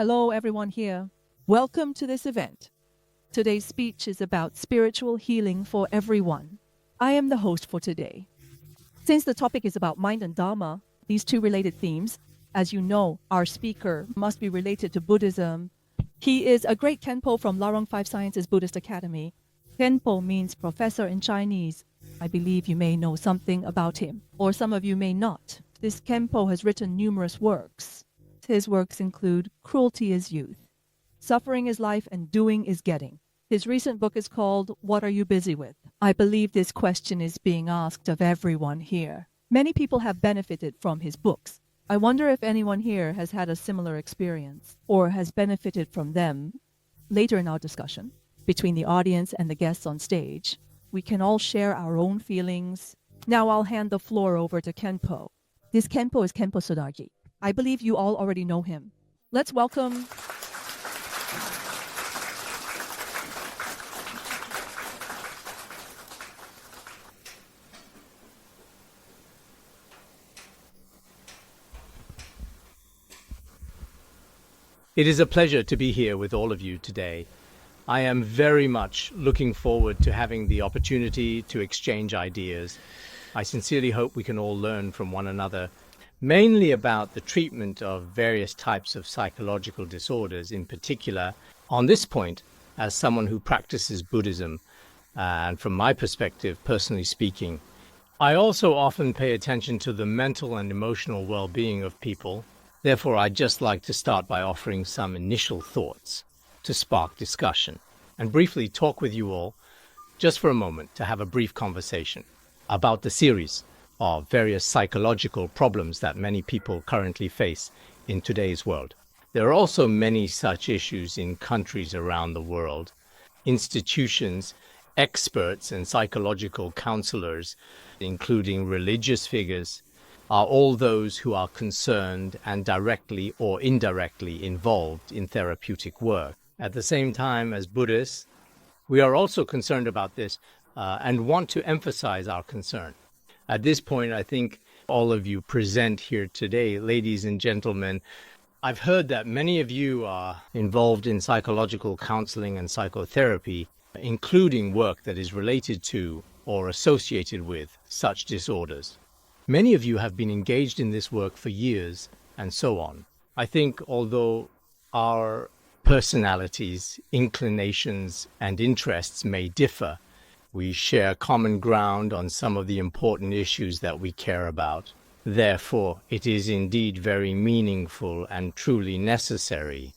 Hello, everyone here. Welcome to this event. Today's speech is about spiritual healing for everyone. I am the host for today. Since the topic is about mind and Dharma, these two related themes, as you know, our speaker must be related to Buddhism. He is a great Khenpo from Larong Five Sciences Buddhist Academy. Khenpo means professor in Chinese. I believe you may know something about him, or some of you may not. This Khenpo has written numerous works. His works include Cruelty is Youth, Suffering is Life and Doing is Getting. His recent book is called What Are You Busy With? I believe this question is being asked of everyone here. Many people have benefited from his books. I wonder if anyone here has had a similar experience or has benefited from them. Later in our discussion, between the audience and the guests on stage, we can all share our own feelings. Now I'll hand the floor over to Khenpo. This Khenpo is Khenpo Sodargye. I believe you all already know him. Let's welcome... It is a pleasure to be here with all of you today. I am very much looking forward to having the opportunity to exchange ideas. I sincerely hope we can all learn from one another, mainly about the treatment of various types of psychological disorders, in particular, on this point, as someone who practices Buddhism, and from my perspective, personally speaking. I also often pay attention to the mental and emotional well-being of people. Therefore, I'd just like to start by offering some initial thoughts to spark discussion and briefly talk with you all just for a moment to have a brief conversation about the series of various psychological problems that many people currently face in today's world. There are also many such issues in countries around the world. Institutions, experts and psychological counselors, including religious figures, are all those who are concerned and directly or indirectly involved in therapeutic work. At the same time, as Buddhists, we are also concerned about this and want to emphasize our concern. At this point, I think all of you present here today, ladies and gentlemen, I've heard that many of you are involved in psychological counseling and psychotherapy, including work that is related to or associated with such disorders. Many of you have been engaged in this work for years, and so on. I think although our personalities, inclinations, and interests may differ, we share common ground on some of the important issues that we care about. Therefore, it is indeed very meaningful and truly necessary.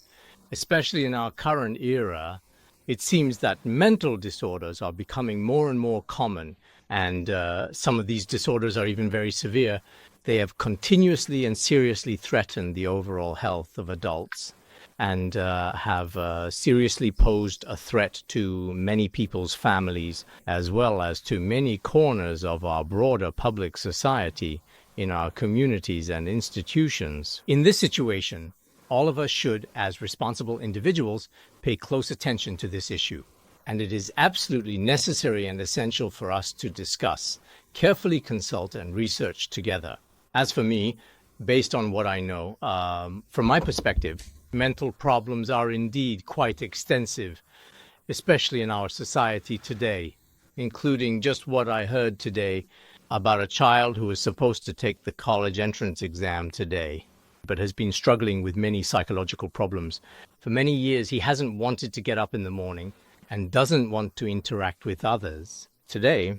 Especially in our current era, it seems that mental disorders are becoming more and more common, and some of these disorders are even very severe. They have continuously and seriously threatened the overall health of adults and have seriously posed a threat to many people's families, as well as to many corners of our broader public society, in our communities and institutions. In this situation, all of us should, as responsible individuals, pay close attention to this issue. And it is absolutely necessary and essential for us to discuss, carefully consult and research together. As for me, based on what I know, from my perspective, mental problems are indeed quite extensive, especially in our society today, including just what I heard today about a child who was supposed to take the college entrance exam today, but has been struggling with many psychological problems. For many years, he hasn't wanted to get up in the morning and doesn't want to interact with others. Today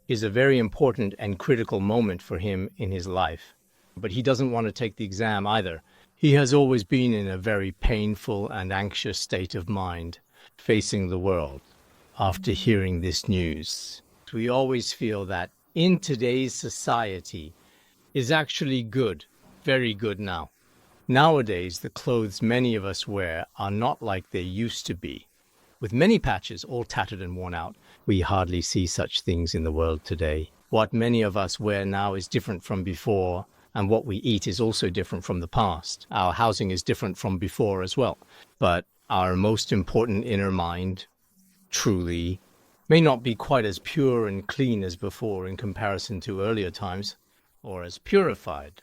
is a very important and critical moment for him in his life, but he doesn't want to take the exam either. He has always been in a very painful and anxious state of mind facing the world after hearing this news. We always feel that in today's society is actually good, very good now. Nowadays, the clothes many of us wear are not like they used to be. With many patches all tattered and worn out, we hardly see such things in the world today. What many of us wear now is different from before, and what we eat is also different from the past. Our housing is different from before as well. But our most important inner mind, truly, may not be quite as pure and clean as before in comparison to earlier times, or as purified.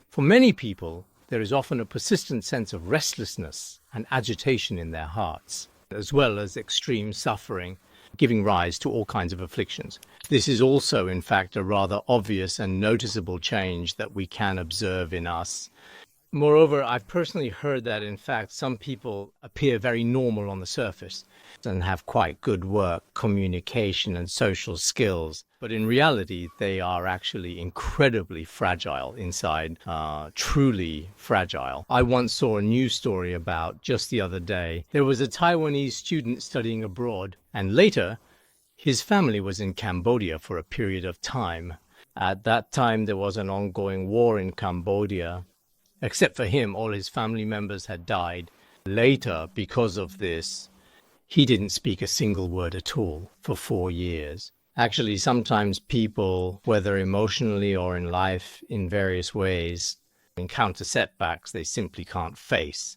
For many people, there is often a persistent sense of restlessness and agitation in their hearts, as well as extreme suffering, giving rise to all kinds of afflictions. This is also, in fact, a rather obvious and noticeable change that we can observe in us. Moreover, I've personally heard that, in fact, some people appear very normal on the surface and have quite good work, communication, and social skills. But in reality, they are actually incredibly fragile inside, truly fragile. I once saw a news story about, just the other day, there was a Taiwanese student studying abroad, and later, his family was in Cambodia for a period of time. At that time, there was an ongoing war in Cambodia. Except for him, all his family members had died. Later, because of this, he didn't speak a single word at all for 4 years. Actually, sometimes people, whether emotionally or in life, in various ways, encounter setbacks they simply can't face.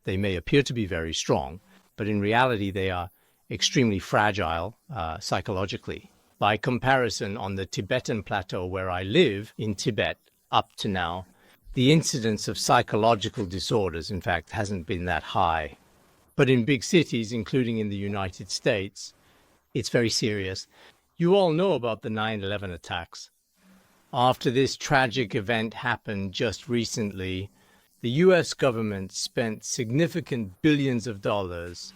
They may appear to be very strong, but in reality, they are extremely fragile psychologically. By comparison, on the Tibetan plateau where I live in Tibet up to now, the incidence of psychological disorders, in fact, hasn't been that high. But in big cities, including in the United States, it's very serious. You all know about the 9/11 attacks. After this tragic event happened just recently, the US government spent significant billions of dollars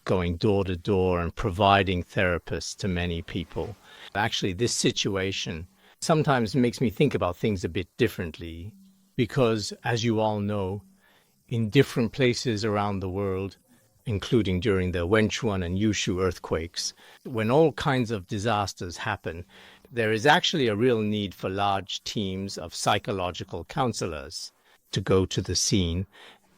going door to door and providing therapists to many people. Actually, this situation sometimes makes me think about things a bit differently. Because, as you all know, in different places around the world, including during the Wenchuan and Yushu earthquakes, when all kinds of disasters happen, there is actually a real need for large teams of psychological counselors to go to the scene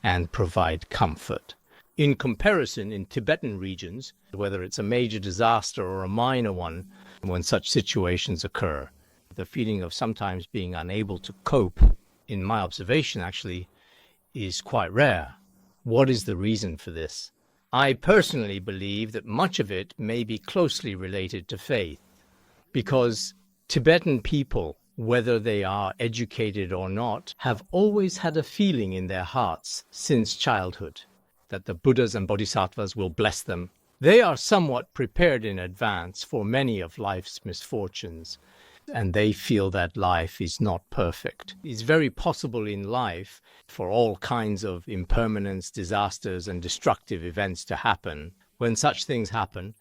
and provide comfort. In comparison, in Tibetan regions, whether it's a major disaster or a minor one, when such situations occur, the feeling of sometimes being unable to cope, in my observation, actually, is quite rare. What is the reason for this? I personally believe that much of it may be closely related to faith, because Tibetan people, whether they are educated or not, have always had a feeling in their hearts since childhood that the Buddhas and Bodhisattvas will bless them. They are somewhat prepared in advance for many of life's misfortunes, and they feel that life is not perfect. It's very possible in life for all kinds of impermanence, disasters, and destructive events to happen. When such things happen,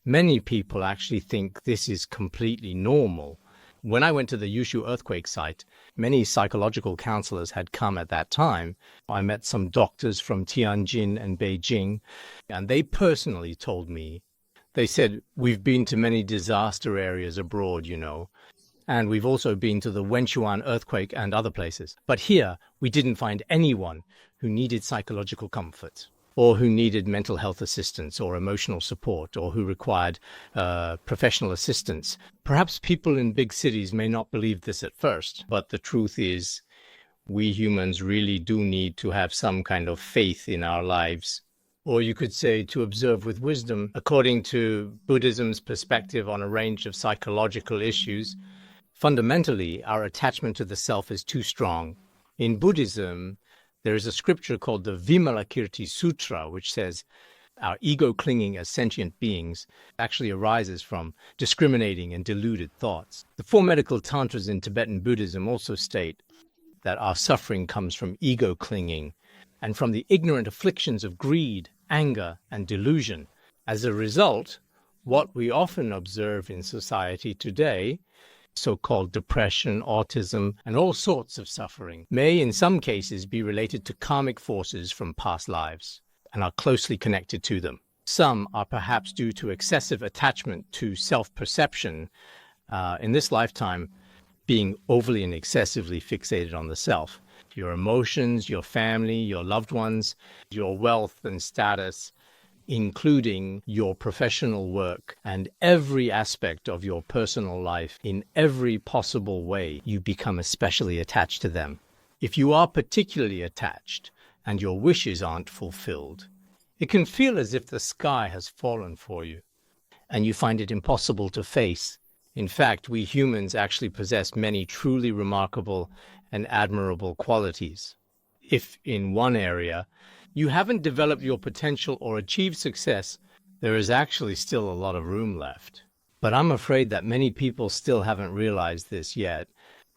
many people actually think this is completely normal. When I went to the Yushu earthquake site, many psychological counselors had come at that time. I met some doctors from Tianjin and Beijing, and they personally told me, they said, we've been to many disaster areas abroad, you know, and we've also been to the Wenchuan earthquake and other places. But here, we didn't find anyone who needed psychological comfort, or who needed mental health assistance or emotional support, or who required professional assistance. Perhaps people in big cities may not believe this at first, but the truth is, we humans really do need to have some kind of faith in our lives. Or you could say to observe with wisdom. According to Buddhism's perspective on a range of psychological issues, fundamentally, our attachment to the self is too strong. In Buddhism, there is a scripture called the Vimalakirti Sutra, which says our ego clinging as sentient beings actually arises from discriminating and deluded thoughts. The four medical tantras in Tibetan Buddhism also state that our suffering comes from ego clinging and from the ignorant afflictions of greed, anger, and delusion. As a result, what we often observe in society today, so-called depression, autism, and all sorts of suffering, may in some cases be related to karmic forces from past lives and are closely connected to them. Some are perhaps due to excessive attachment to self-perception in this lifetime, being overly and excessively fixated on the self. Your emotions, your family, your loved ones, your wealth and status, including your professional work and every aspect of your personal life, in every possible way, you become especially attached to them. If you are particularly attached and your wishes aren't fulfilled, it can feel as if the sky has fallen for you and you find it impossible to face. In fact, we humans actually possess many truly remarkable and admirable qualities. if in one area you haven't developed your potential or achieved success, there is actually still a lot of room left. But I'm afraid that many people still haven't realized this yet.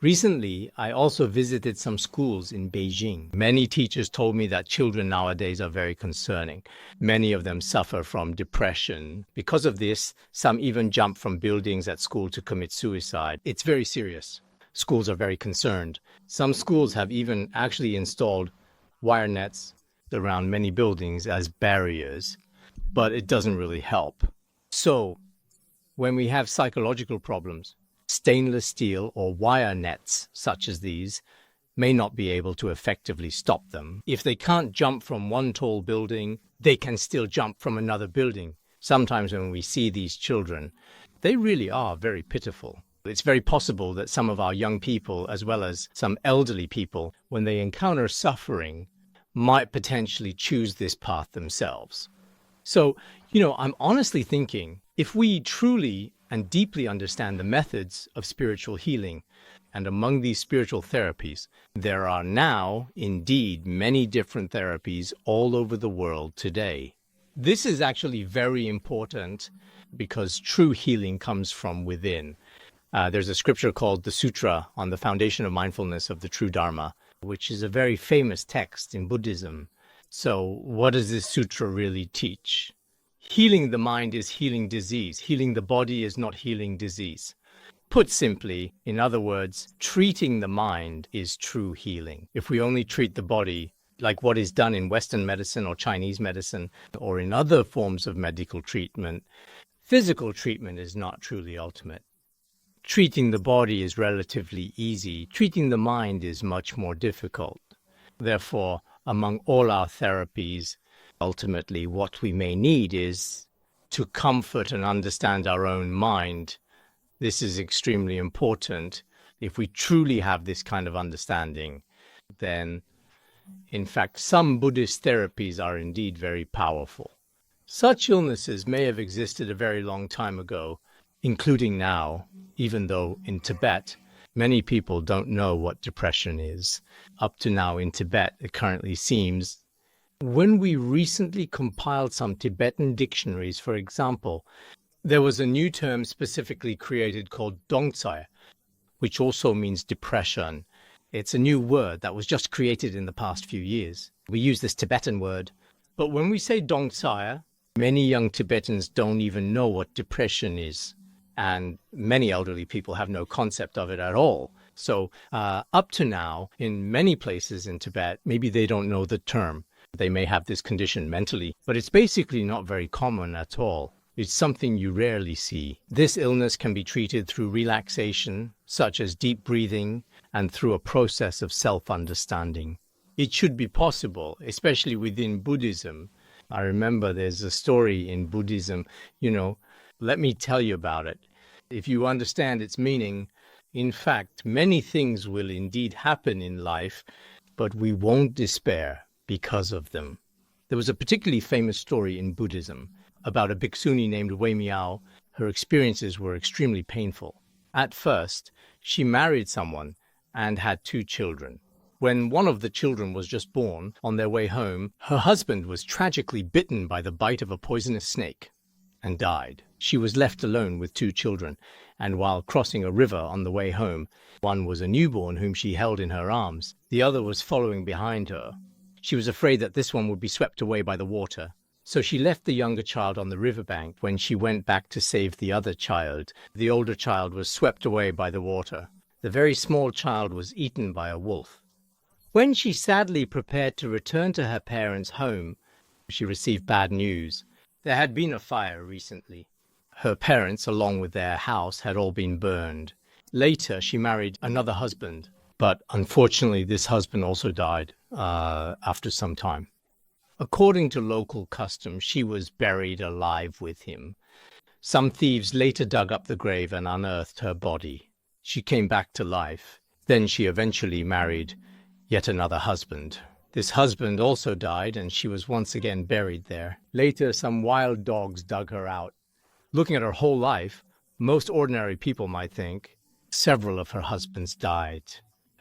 Recently, I also visited some schools in Beijing. Many teachers told me that children nowadays are very concerning. Many of them suffer from depression. Because of this, some even jump from buildings at school to commit suicide. It's very serious. Schools are very concerned. Some schools have even actually installed wire nets around many buildings as barriers, but it doesn't really help. So, when we have psychological problems, stainless steel or wire nets such as these may not be able to effectively stop them. If they can't jump from one tall building, they can still jump from another building. Sometimes when we see these children, they really are very pitiful. It's very possible that some of our young people, as well as some elderly people, when they encounter suffering, might potentially choose this path themselves. So, I'm honestly thinking, if we truly and deeply understand the methods of spiritual healing, and among these spiritual therapies, there are now, indeed, many different therapies all over the world today. This is actually very important because true healing comes from within. There's a scripture called the Sutra on the Foundation of Mindfulness of the True Dharma, which is a very famous text in Buddhism. So what does this sutra really teach? Healing the mind is healing disease. Healing the body is not healing disease. Put simply, in other words, treating the mind is true healing. If we only treat the body like what is done in Western medicine or Chinese medicine or in other forms of medical treatment, physical treatment is not truly ultimate. Treating the body is relatively easy. Treating the mind is much more difficult. Therefore, among all our therapies, ultimately what we may need is to comfort and understand our own mind. This is extremely important. If we truly have this kind of understanding, then, in fact, some Buddhist therapies are indeed very powerful. Such illnesses may have existed a very long time ago, including now, even though in Tibet, many people don't know what depression is. Up to now in Tibet, it currently seems, when we recently compiled some Tibetan dictionaries, for example, there was a new term specifically created called dongtsai, which also means depression. It's a new word that was just created in the past few years. We use this Tibetan word, but when we say dongtsai, many young Tibetans don't even know what depression is. And many elderly people have no concept of it at all. So up to now, in many places in Tibet, maybe they don't know the term. They may have this condition mentally, but it's basically not very common at all. It's something you rarely see. This illness can be treated through relaxation, such as deep breathing, and through a process of self-understanding. It should be possible, especially within Buddhism. I remember there's a story in Buddhism, let me tell you about it. If you understand its meaning, in fact, many things will indeed happen in life, but we won't despair because of them. There was a particularly famous story in Buddhism about a bhikkhuni named Wei Miao. Her experiences were extremely painful. At first, she married someone and had 2 children. When one of the children was just born, on their way home, her husband was tragically bitten by the bite of a poisonous snake and died. She was left alone with 2 children, and while crossing a river on the way home, one was a newborn whom she held in her arms. The other was following behind her. She was afraid that this one would be swept away by the water. So she left the younger child on the riverbank. When she went back to save the other child, the older child was swept away by the water. The very small child was eaten by a wolf. When she sadly prepared to return to her parents' home, she received bad news. There had been a fire recently. Her parents, along with their house, had all been burned. Later, she married another husband, but unfortunately, this husband also died after some time. According to local custom, she was buried alive with him. Some thieves later dug up the grave and unearthed her body. She came back to life. Then she eventually married yet another husband. This husband also died, and she was once again buried there. Later, some wild dogs dug her out. Looking at her whole life, most ordinary people might think several of her husbands died.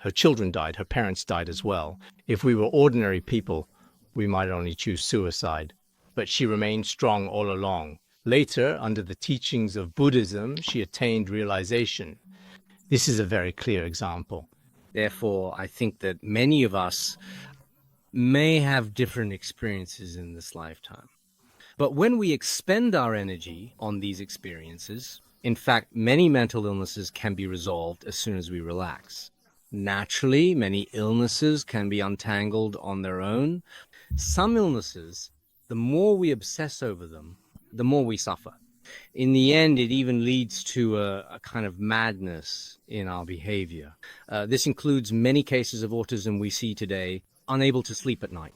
Her children died, her parents died as well. If we were ordinary people, we might only choose suicide. But she remained strong all along. Later, under the teachings of Buddhism, she attained realization. This is a very clear example. Therefore, I think that many of us may have different experiences in this lifetime. But when we expend our energy on these experiences, in fact, many mental illnesses can be resolved as soon as we relax. Naturally, many illnesses can be untangled on their own. Some illnesses, the more we obsess over them, the more we suffer. In the end, it even leads to a kind of madness in our behavior. This includes many cases of autism we see today, unable to sleep at night.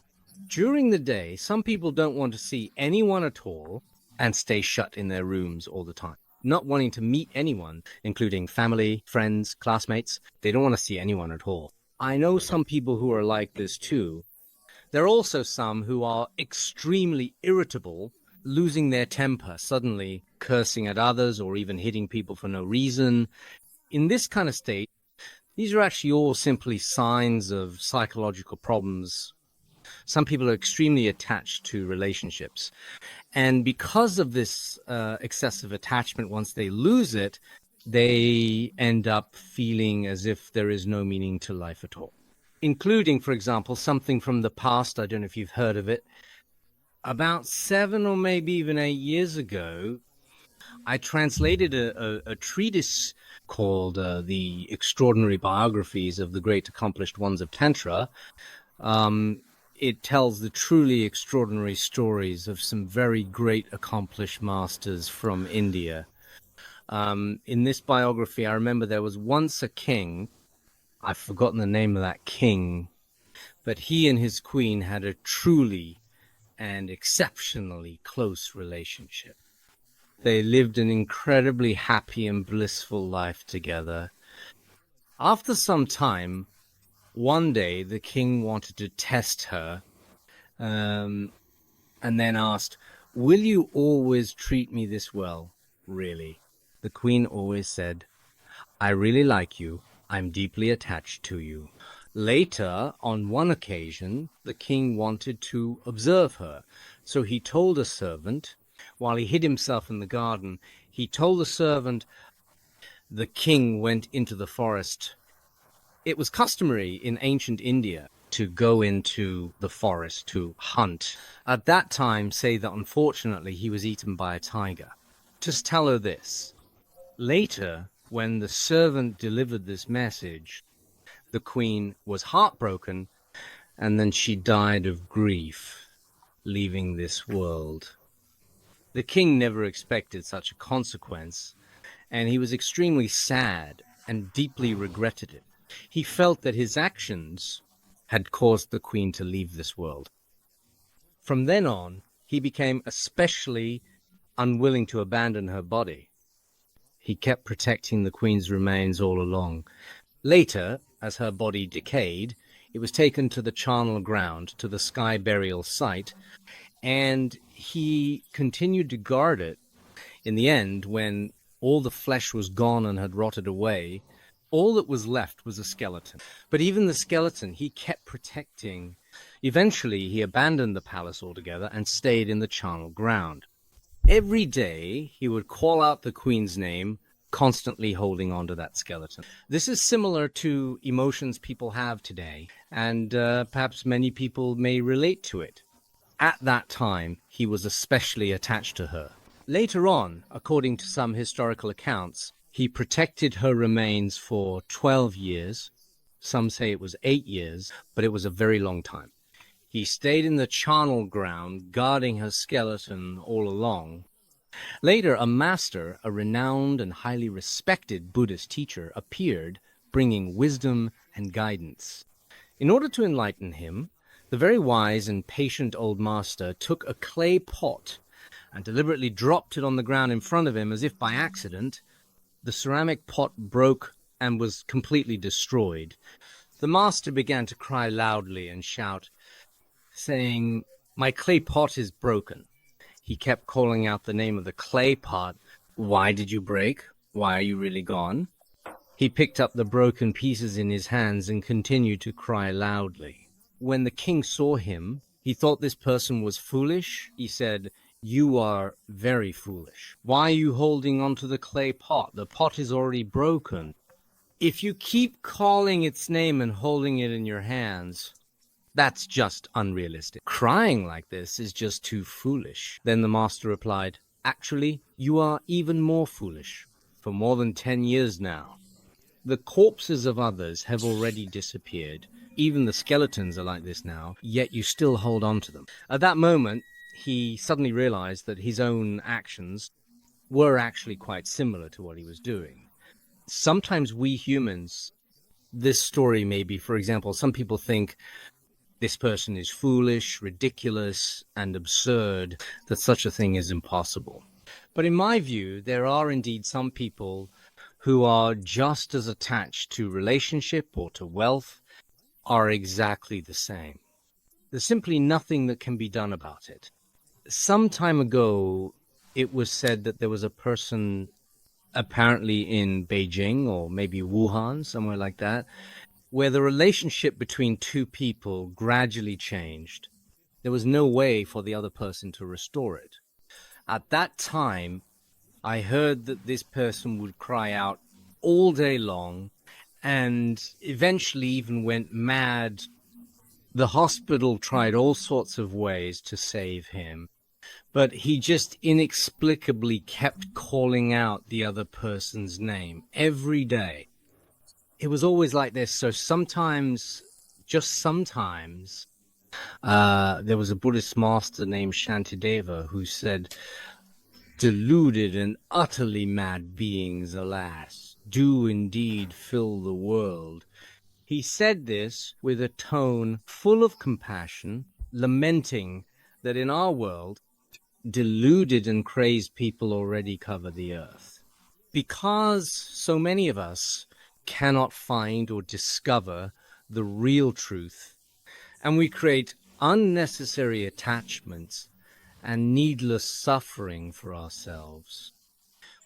During the day, some people don't want to see anyone at all and stay shut in their rooms all the time. Not wanting to meet anyone, including family, friends, classmates. They don't want to see anyone at all. I know some people who are like this too. There are also some who are extremely irritable, losing their temper, suddenly cursing at others or even hitting people for no reason. In this kind of state, these are actually all simply signs of psychological problems. Some people are extremely attached to relationships. And because of this excessive attachment, once they lose it, they end up feeling as if there is no meaning to life at all. Including, for example, something from the past, I don't know if you've heard of it. About 7 or maybe even 8 years ago, I translated a treatise called The Extraordinary Biographies of the Great Accomplished Ones of Tantra. It tells the truly extraordinary stories of some very great accomplished masters from India. In this biography, I remember there was once a king. I've forgotten the name of that king, but he and his queen had a truly and exceptionally close relationship. They lived an incredibly happy and blissful life together. After some time, one day the king wanted to test her, and then asked, "Will you always treat me this well, really?" The queen always said, "I really like you. I'm deeply attached to you." Later, on one occasion, the king wanted to observe her. So he told a servant, while he hid himself in the garden, he told the servant the king went into the forest. It was customary in ancient India to go into the forest to hunt. At that time, say that unfortunately he was eaten by a tiger. Just tell her this. Later, when the servant delivered this message, the queen was heartbroken, and then she died of grief, leaving this world. The king never expected such a consequence, and he was extremely sad and deeply regretted it. He felt that his actions had caused the queen to leave this world. From then on, he became especially unwilling to abandon her body. He kept protecting the queen's remains all along. Later, as her body decayed, it was taken to the charnel ground, to the sky burial site, and he continued to guard it. In the end, when all the flesh was gone and had rotted away, all that was left was a skeleton. But even the skeleton he kept protecting. Eventually, he abandoned the palace altogether and stayed in the charnel ground. Every day, he would call out the queen's name, constantly holding on to that skeleton. This is similar to emotions people have today, and perhaps many people may relate to it. At that time, he was especially attached to her. Later on, according to some historical accounts, he protected her remains for 12 years. Some say it was 8 years, but it was a very long time. He stayed in the charnel ground, guarding her skeleton all along. Later, a master, a renowned and highly respected Buddhist teacher, appeared, bringing wisdom and guidance. In order to enlighten him, the very wise and patient old master took a clay pot and deliberately dropped it on the ground in front of him as if by accident. The ceramic pot broke and was completely destroyed. The master began to cry loudly and shout, saying, "My clay pot is broken." He kept calling out the name of the clay pot. "Why did you break? Why are you really gone?" He picked up the broken pieces in his hands and continued to cry loudly. When the king saw him, he thought this person was foolish. He said, "You are very foolish. Why are you holding onto the clay pot? The pot is already broken. If you keep calling its name and holding it in your hands, that's just unrealistic. Crying like this is just too foolish." Then the master replied, "Actually, you are even more foolish. For more than 10 years now, the corpses of others have already disappeared. Even the skeletons are like this now, yet you still hold on to them." At that moment, he suddenly realized that his own actions were actually quite similar to what he was doing. Sometimes we humans, this story may be, for example, some people think this person is foolish, ridiculous, and absurd, that such a thing is impossible. But in my view, there are indeed some people who are just as attached to relationship or to wealth, are exactly the same. There's simply nothing that can be done about it. Some time ago, it was said that there was a person apparently in Beijing or maybe Wuhan, somewhere like that, where the relationship between two people gradually changed. There was no way for the other person to restore it. At that time, I heard that this person would cry out all day long and eventually even went mad. The hospital tried all sorts of ways to save him, but he just inexplicably kept calling out the other person's name every day. It was always like this. So sometimes, just sometimes, there was a Buddhist master named Shantideva who said, "Deluded and utterly mad beings, alas, do indeed fill the world." He said this with a tone full of compassion, lamenting that in our world, deluded and crazed people already cover the earth. Because so many of us cannot find or discover the real truth, and we create unnecessary attachments and needless suffering for ourselves.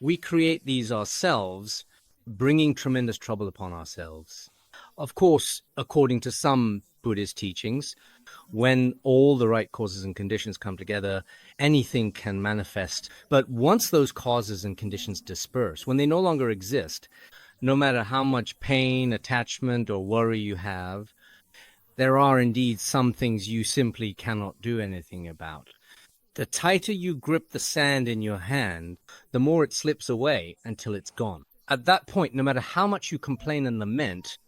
We create these ourselves, bringing tremendous trouble upon ourselves. Of course, according to some Buddhist teachings, when all the right causes and conditions come together, anything can manifest. But once those causes and conditions disperse, when they no longer exist, no matter how much pain, attachment, or worry you have, there are indeed some things you simply cannot do anything about. The tighter you grip the sand in your hand, the more it slips away until it's gone. At that point, no matter how much you complain and lament,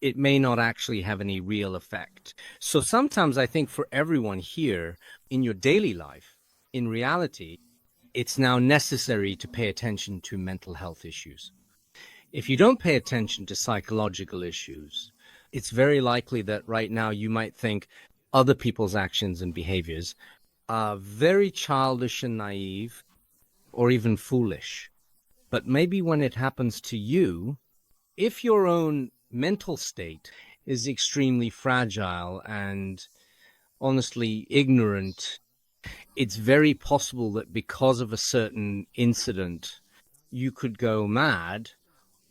it may not actually have any real effect. So sometimes I think for everyone here, in your daily life, in reality, it's now necessary to pay attention to mental health issues. If you don't pay attention to psychological issues, it's very likely that right now you might think other people's actions and behaviors are very childish and naive, or even foolish. But maybe when it happens to you, if your own mental state is extremely fragile and honestly ignorant, it's very possible that because of a certain incident, you could go mad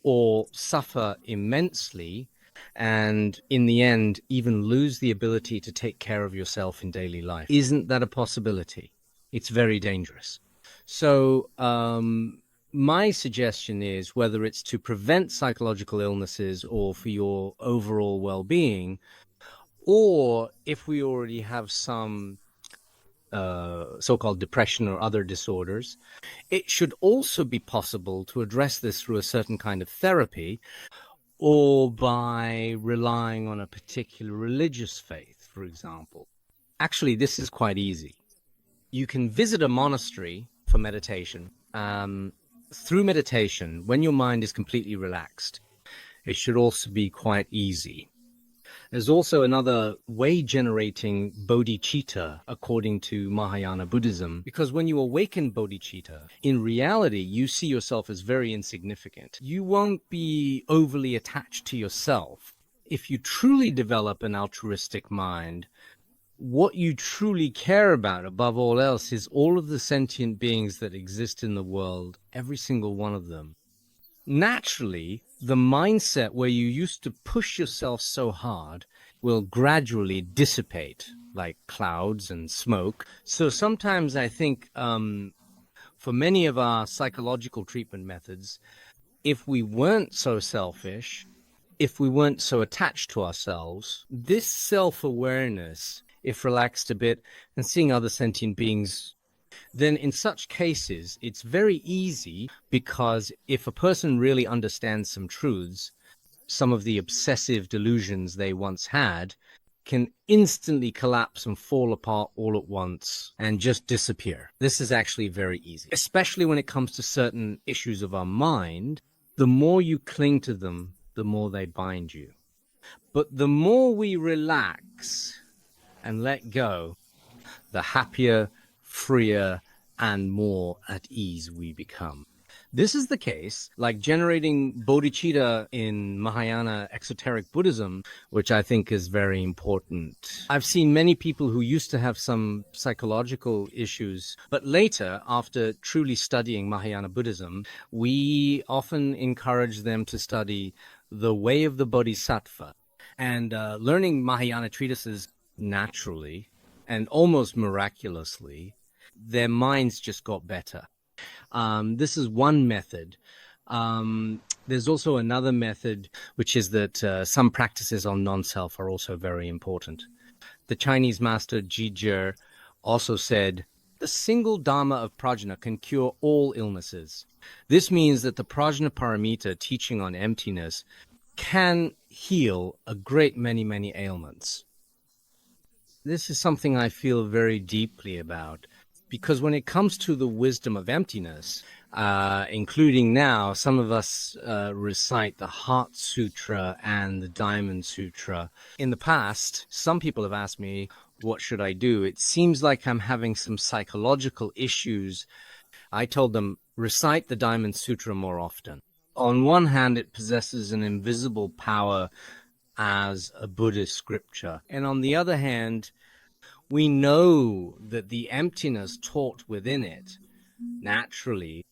or suffer immensely, and in the end, even lose the ability to take care of yourself in daily life. Isn't that a possibility? It's very dangerous. So my suggestion is, whether it's to prevent psychological illnesses or for your overall well-being, or if we already have some so-called depression or other disorders, it should also be possible to address this through a certain kind of therapy, or by relying on a particular religious faith, for example. Actually, this is quite easy. You can visit a monastery for meditation. Through meditation, when your mind is completely relaxed, it should also be quite easy. There's also another way generating bodhicitta, according to Mahayana Buddhism, because when you awaken bodhicitta, in reality, you see yourself as very insignificant. You won't be overly attached to yourself. If you truly develop an altruistic mind, what you truly care about above all else is all of the sentient beings that exist in the world, every single one of them. Naturally, the mindset where you used to push yourself so hard will gradually dissipate like clouds and smoke. So sometimes I think for many of our psychological treatment methods, if we weren't so selfish, if we weren't so attached to ourselves, this self-awareness, if relaxed a bit and seeing other sentient beings, then in such cases, it's very easy, because if a person really understands some truths, some of the obsessive delusions they once had can instantly collapse and fall apart all at once and just disappear. This is actually very easy, especially when it comes to certain issues of our mind. The more you cling to them, the more they bind you. But the more we relax and let go, the happier, freer, and more at ease we become. This is the case, like generating bodhicitta in Mahayana exoteric Buddhism, which I think is very important. I've seen many people who used to have some psychological issues, but later, after truly studying Mahayana Buddhism, we often encourage them to study the way of the Bodhisattva. And learning Mahayana treatises naturally and almost miraculously, their minds just got better. This is one method. There's also another method, which is that some practices on non-self are also very important. The Chinese master Ji also said, the single dharma of prajna can cure all illnesses. This means that the prajna paramita, teaching on emptiness, can heal a great many ailments. This is something I feel very deeply about, because when it comes to the wisdom of emptiness, including now, some of us recite the Heart Sutra and the Diamond Sutra. In the past, some people have asked me, what should I do? It seems like I'm having some psychological issues. I told them, recite the Diamond Sutra more often. On one hand, it possesses an invisible power as a Buddhist scripture. And on the other hand, we know that the emptiness taught within it, naturally,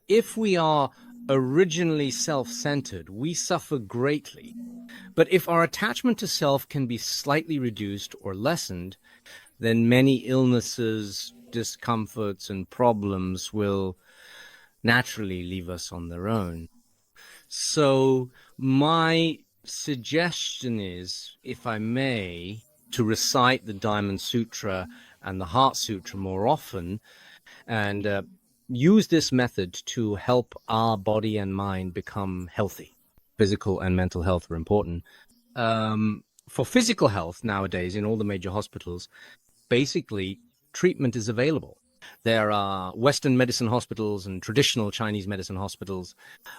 if we are originally self-centered, we suffer greatly. But if our attachment to self can be slightly reduced or lessened, then many illnesses, discomforts, and problems will naturally leave us on their own. So my suggestion is, if I may, to recite the Diamond Sutra and the Heart Sutra more often, and use this method to help our body and mind become healthy. Physical and mental health are important. For physical health nowadays, in all the major hospitals, basically treatment is available. There are Western medicine hospitals and traditional Chinese medicine hospitals,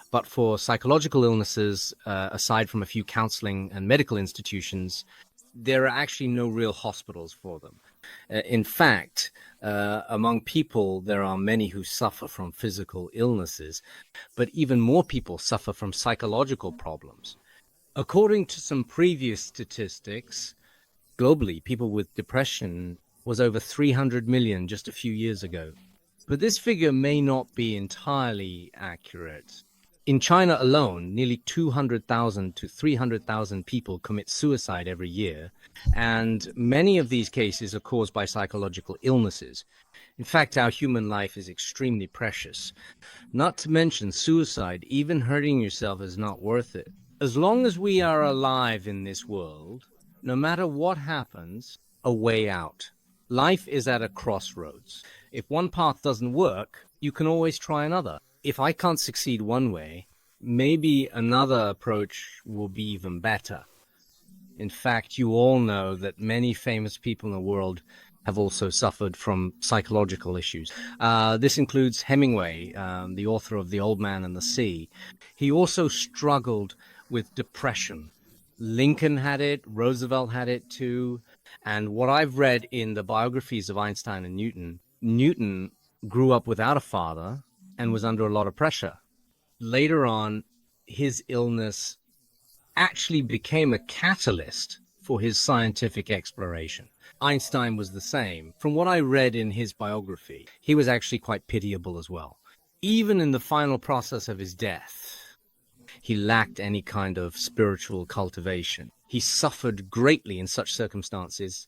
but for psychological illnesses, aside from a few counseling and medical institutions, there are actually no real hospitals for them. In fact, among people, there are many who suffer from physical illnesses, but even more people suffer from psychological problems. According to some previous statistics, globally, people with depression was over 300 million just a few years ago. But this figure may not be entirely accurate. In China alone, nearly 200,000 to 300,000 people commit suicide every year, and many of these cases are caused by psychological illnesses. In fact, our human life is extremely precious. Not to mention suicide, even hurting yourself is not worth it. As long as we are alive in this world, no matter what happens, a way out. Life is at a crossroads. If one path doesn't work, you can always try another. If I can't succeed one way, maybe another approach will be even better. In fact, you all know that many famous people in the world have also suffered from psychological issues. This includes Hemingway, the author of The Old Man and the Sea. He also struggled with depression. Lincoln had it, Roosevelt had it too. And what I've read in the biographies of Einstein and Newton, Newton grew up without a father and was under a lot of pressure. Later on, his illness actually became a catalyst for his scientific exploration. Einstein was the same. From what I read in his biography, he was actually quite pitiable as well. Even in the final process of his death, He lacked any kind of spiritual cultivation. He suffered greatly in such circumstances.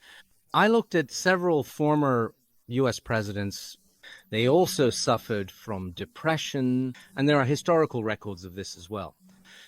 I looked at several former US presidents. They also suffered from depression, and there are historical records of this as well.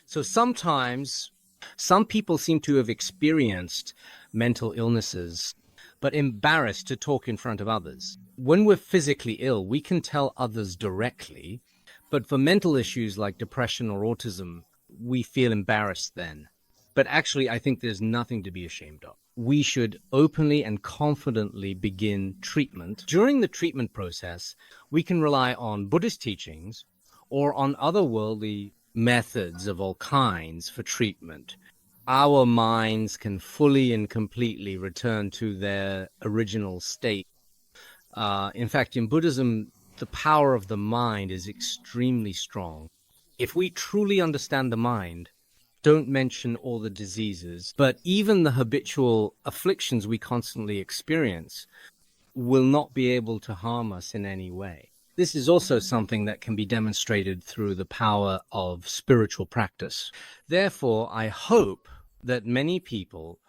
So sometimes some people seem to have experienced mental illnesses, but embarrassed to talk in front of others. When we're physically ill, we can tell others directly, but for mental issues like depression or autism, we feel embarrassed then. But actually, I think there's nothing to be ashamed of. We should openly and confidently begin treatment. During the treatment process, we can rely on Buddhist teachings or on otherworldly methods of all kinds for treatment. Our minds can fully and completely return to their original state. In fact, in Buddhism, the power of the mind is extremely strong. If we truly understand the mind, don't mention all the diseases, but even the habitual afflictions we constantly experience will not be able to harm us in any way. This is also something that can be demonstrated through the power of spiritual practice. Therefore, I hope that many people,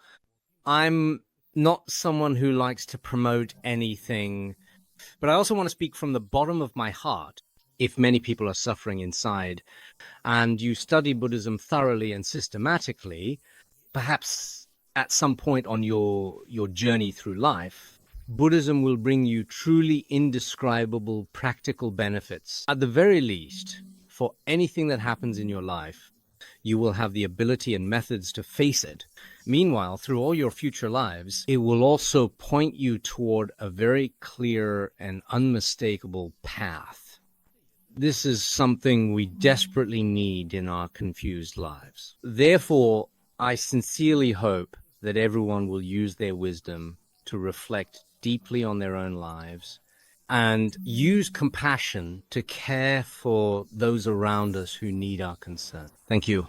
I'm not someone who likes to promote anything, but I also want to speak from the bottom of my heart. If many people are suffering inside and you study Buddhism thoroughly and systematically, perhaps at some point on your journey through life, Buddhism will bring you truly indescribable practical benefits. At the very least, for anything that happens in your life, you will have the ability and methods to face it. Meanwhile, through all your future lives, it will also point you toward a very clear and unmistakable path. This is something we desperately need in our confused lives. Therefore, I sincerely hope that everyone will use their wisdom to reflect deeply on their own lives and use compassion to care for those around us who need our concern. Thank you.